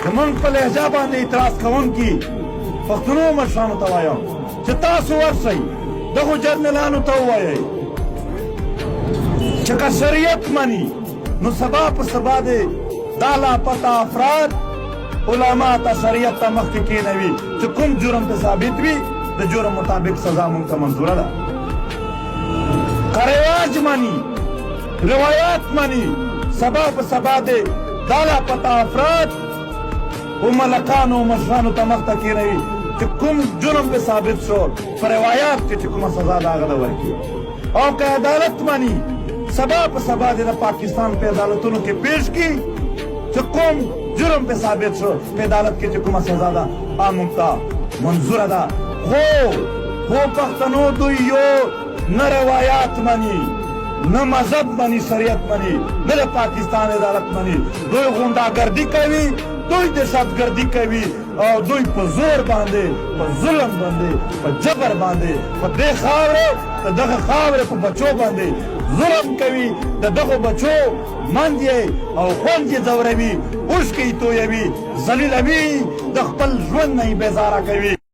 زمونږ په لهجه باندې اعتراض کوونکي پښتنو مشرانو ته وایم چې تاسو ورشئ دغو جرنیلانو ته ووایئ چې که شریعت مني نو سبا په سبا دی دا لاپته افراد علما ته شریعت ته مخکې کېنوي چې کوم جرم ته ثابت وي د جرم مطابق سزا مونږ ته منظوره ده که رواج مني روایات مني سبا په سبا دی دا لاپته افراد و ملکانو و مشرانو ته مخته کېنوي چې کوم جرم به ثابت شو په روایات کې چې کومه سزا د هغه ده ورکړي او که عدالت مني سبا په سبا دی د پاکستان په عدالتونو کې پیش کړي چې کوم جرم په ثابت شو په عدالت کې چې کومه سزا ده هغه موږ ته منظوره ده خو پښتنو دوی یو نه روایات مني نه مذهب مني شریعت مني نه د پاکستان عدالت مني دوی غونډاګردي کوي دوی دهشتګردي کوي او دوی په زور باندې په ظلم باندې په جبر باندې په دې خاورې د دغه خاورې په بچو باندې ظلم کوي د دغو بچو مند یې او خوند یې ځوروي اوښکې یې تویوي ذلیلوي د خپل ژوند نه یې بېزاره کوي